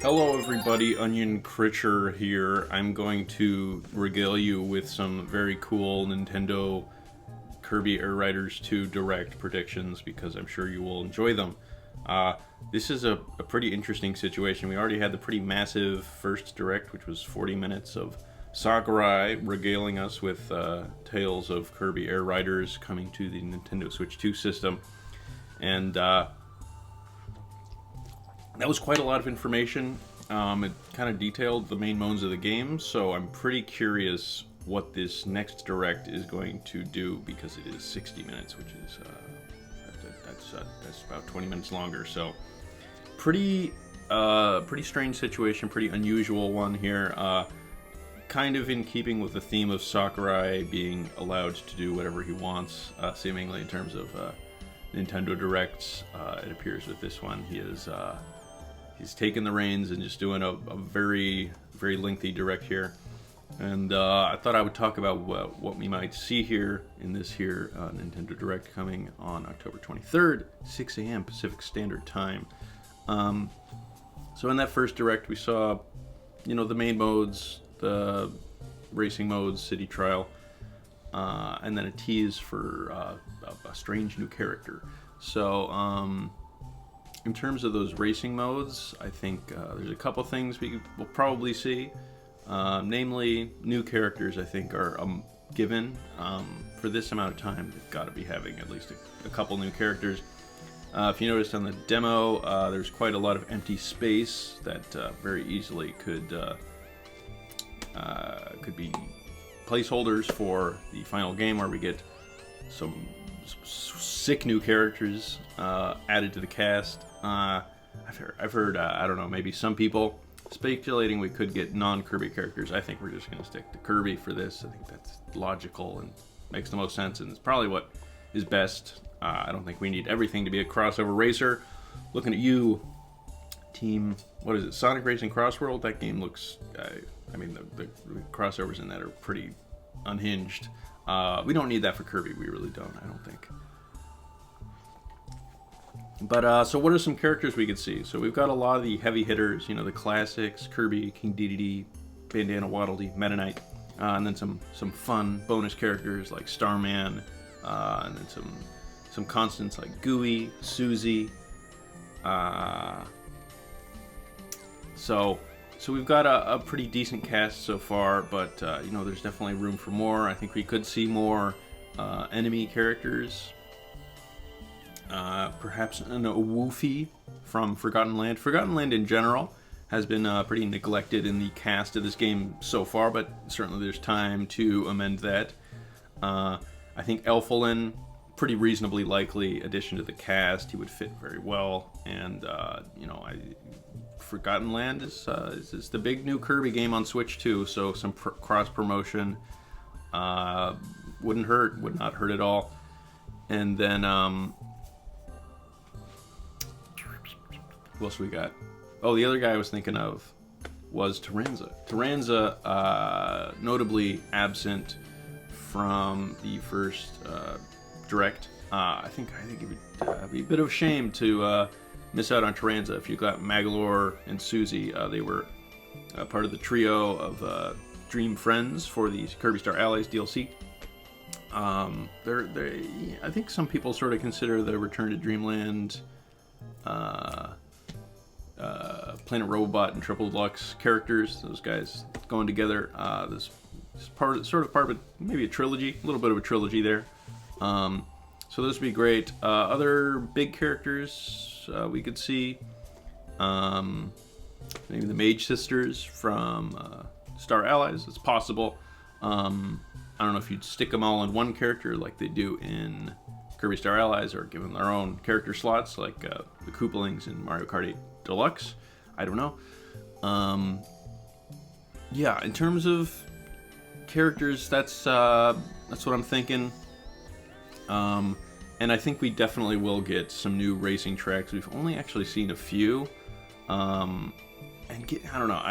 Hello everybody, Onion Critcher here. I'm going to regale you with some very cool Nintendo Kirby Air Riders 2 Direct predictions because I'm sure you will enjoy them. This is a pretty interesting situation. We already had the pretty massive first Direct, which was 40 minutes of Sakurai regaling us with tales of Kirby Air Riders coming to the Nintendo Switch 2 system. And that was quite a lot of information. It kind of detailed the main modes of the game, so I'm pretty curious what this next Direct is going to do because it is 60 minutes, which is that's about 20 minutes longer. So pretty strange situation, pretty unusual one here. Kind of in keeping with the theme of Sakurai being allowed to do whatever he wants, seemingly in terms of Nintendo Directs. It appears with this one he's taken the reins and just doing a very lengthy Direct here. And I thought I would talk about what we might see here in this here Nintendo Direct coming on October 23rd, 6 a.m. Pacific Standard Time. So in that first Direct we saw, the main modes, the racing modes, city trial, and then a tease for a strange new character. So in terms of those racing modes, I think there's a couple things we will probably see. Namely, new characters I think are given. For this amount of time, they've got to be having at least a couple new characters. If you noticed on the demo, there's quite a lot of empty space that very easily could be placeholders for the final game, where we get some sick new characters added to the cast. I've heard I don't know, maybe some people speculating we could get non-Kirby characters. I think we're just going to stick to Kirby for this. I think that's logical and makes the most sense, and it's probably what is best. I don't think we need everything to be a crossover racer. Looking at you, team, what is it, Sonic Racing Crossworld? That game looks, the crossovers in that are pretty unhinged. We don't need that for Kirby. We really don't, I don't think. But, so what are some characters we could see? So we've got a lot of the heavy hitters, the classics, Kirby, King Dedede, Bandana Waddle Dee, Meta Knight, and then some fun bonus characters like Starman, and then some constants like Gooey, Susie. So we've got a pretty decent cast so far, but, there's definitely room for more. I think we could see more enemy characters. Perhaps a Woofy from Forgotten Land. Forgotten Land in general has been pretty neglected in the cast of this game so far, but certainly there's time to amend that. I think Elfilin, pretty reasonably likely addition to the cast. He would fit very well, and Forgotten Land is the big new Kirby game on Switch too, so some cross promotion would not hurt at all. And then who else we got? Oh, the other guy I was thinking of was Taranza. Taranza, notably absent from the first Direct. I think it would be a bit of a shame to miss out on Taranza. If you got Magalore and Susie, they were part of the trio of Dream Friends for the Kirby Star Allies DLC. I think some people sort of consider the Return to Dreamland, Planet Robot and Triple Deluxe characters, those guys going together. This is part of maybe a trilogy, a little bit of a trilogy there. So those would be great. Other big characters we could see, maybe the Mage Sisters from Star Allies. It's possible. I don't know if you'd stick them all in one character like they do in Kirby Star Allies, or give them their own character slots like the Koopalings in Mario Kart 8 Deluxe. I don't know. Yeah, in terms of characters, that's what I'm thinking. And I think we definitely will get some new racing tracks. We've only actually seen a few. I don't know.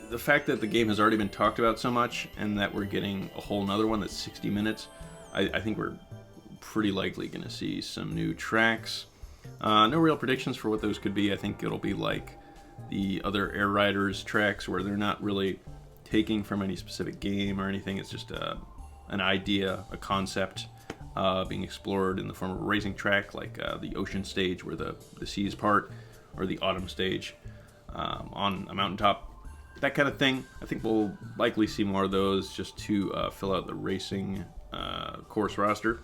The fact that the game has already been talked about so much, and that we're getting a whole nother one that's 60 minutes, I think we're pretty likely going to see some new tracks. No real predictions for what those could be. I think it'll be like the other Air Riders tracks where they're not really taking from any specific game or anything. It's just an idea, a concept being explored in the form of a racing track, like the ocean stage where the seas part, or the autumn stage on a mountaintop, that kind of thing. I think we'll likely see more of those just to fill out the racing course roster.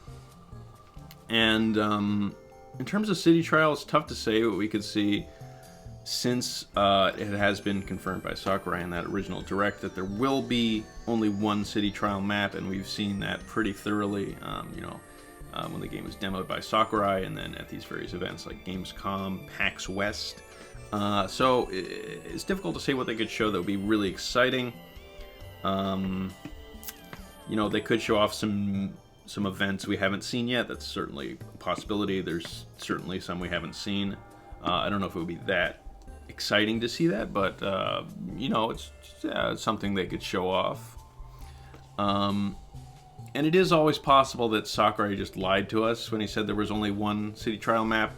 And in terms of city trial, it's tough to say what we could see, since it has been confirmed by Sakurai in that original direct that there will be only one city trial map, and we've seen that pretty thoroughly, when the game was demoed by Sakurai, and then at these various events like Gamescom, PAX West. So it's difficult to say what they could show that would be really exciting. They could show off some events we haven't seen yet. That's certainly a possibility. There's certainly some we haven't seen. I don't know if it would be that exciting to see that, but it's something they could show off. And it is always possible that Sakurai just lied to us when he said there was only one city trial map.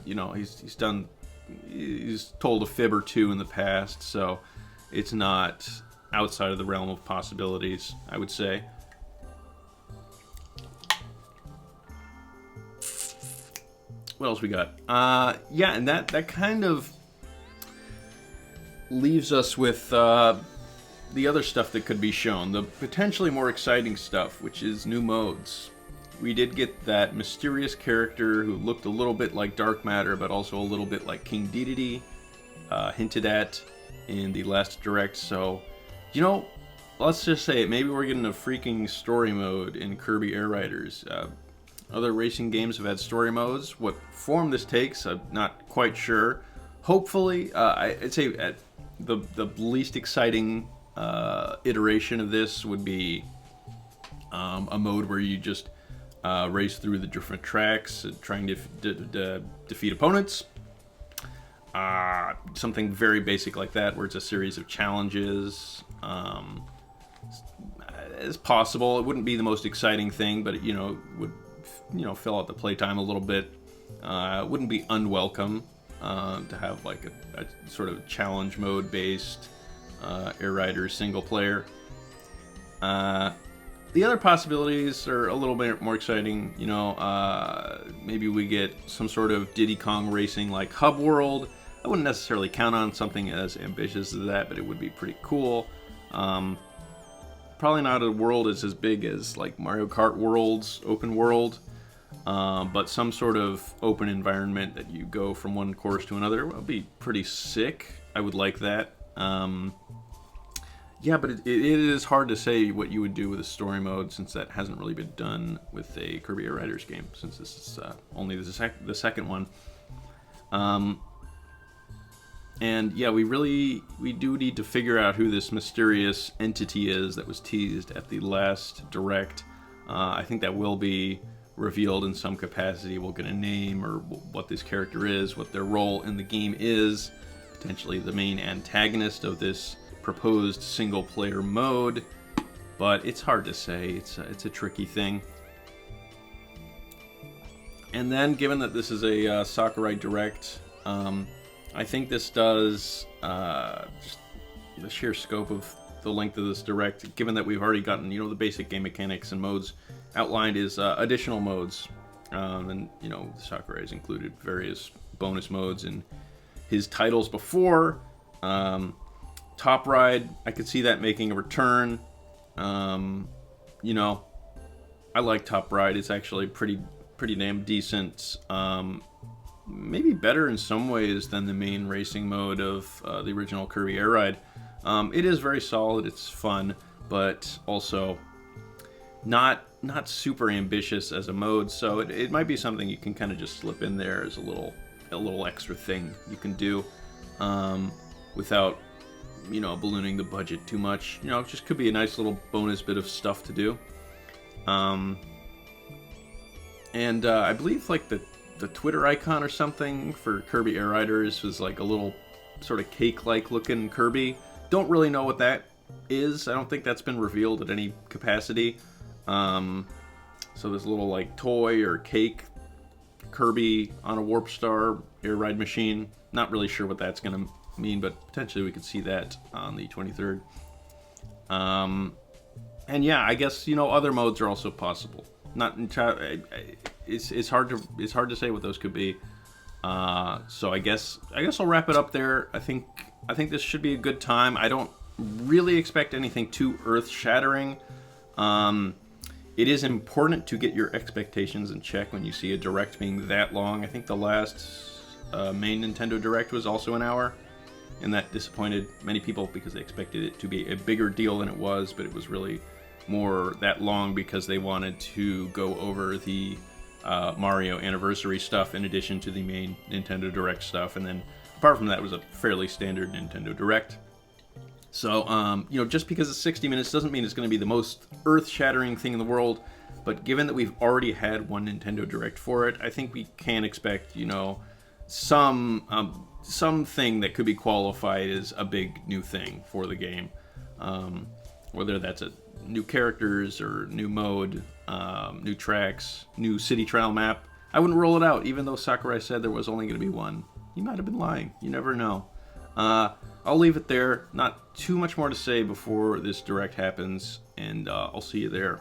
He's told a fib or two in the past, so it's not outside of the realm of possibilities, I would say. What else we got? And that kind of leaves us with the other stuff that could be shown, the potentially more exciting stuff, which is new modes. We did get that mysterious character who looked a little bit like Dark Matter, but also a little bit like King Dedede, hinted at in the last direct. So, let's just say it. Maybe we're getting a freaking story mode in Kirby Air Riders. Other racing games have had story modes. What form this takes, I'm not quite sure. Hopefully, I'd say at the least exciting iteration of this would be a mode where you just race through the different tracks, trying to defeat opponents. Something very basic like that, where it's a series of challenges. It's possible. It wouldn't be the most exciting thing, but it would fill out the playtime a little bit. It wouldn't be unwelcome to have like a sort of challenge mode based Air Riders single player. The other possibilities are a little bit more exciting. Maybe we get some sort of Diddy Kong racing like Hub World. I wouldn't necessarily count on something as ambitious as that, but it would be pretty cool. Probably not a world as big as like Mario Kart World's open world, but some sort of open environment that you go from one course to another would be pretty sick. I would like that. But it is hard to say what you would do with a story mode, since that hasn't really been done with a Kirby Air Riders game, since this is only the second one. We do need to figure out who this mysterious entity is that was teased at the last direct. I think that will be revealed in some capacity. We'll get a name, or what this character is, what their role in the game is, potentially the main antagonist of this proposed single-player mode, but it's hard to say. It's a tricky thing. And then, given that this is a Sakurai Direct, I think this does just the sheer scope of the length of this Direct. Given that we've already gotten the basic game mechanics and modes outlined, is additional modes, and Sakurai has included various bonus modes in his titles before. Top Ride, I could see that making a return. I like Top Ride. It's actually pretty damn decent. Maybe better in some ways than the main racing mode of the original Kirby Air Ride. It is very solid. It's fun, but also not super ambitious as a mode. So it might be something you can kind of just slip in there as a little extra thing you can do without ballooning the budget too much. It just could be a nice little bonus bit of stuff to do. I believe like the Twitter icon or something for Kirby Air Riders was like a little sort of cake-like looking Kirby. Don't really know what that is. I don't think that's been revealed at any capacity. So this little like toy or cake Kirby on a Warp Star air ride machine. Not really sure what that's going to mean, but potentially we could see that on the 23rd. And yeah, I guess, you know, other modes are also possible. Not entirely. It's hard to say what those could be. So I guess I'll wrap it up there. I think this should be a good time. I don't really expect anything too earth-shattering. It is important to get your expectations in check when you see a Direct being that long. I think the last main Nintendo Direct was also an hour, and that disappointed many people because they expected it to be a bigger deal than it was, but it was really more that long because they wanted to go over the Mario anniversary stuff in addition to the main Nintendo Direct stuff, and then apart from that, it was a fairly standard Nintendo Direct. So, you know, just because it's 60 minutes doesn't mean it's going to be the most earth-shattering thing in the world, but given that we've already had one Nintendo Direct for it, I think we can expect, you know, something that could be qualified as a big new thing for the game. Whether that's new characters or new mode, new tracks, new city trial map. I wouldn't rule it out, even though Sakurai said there was only going to be one. He might have been lying. You never know. I'll leave it there. Not too much more to say before this Direct happens, and I'll see you there.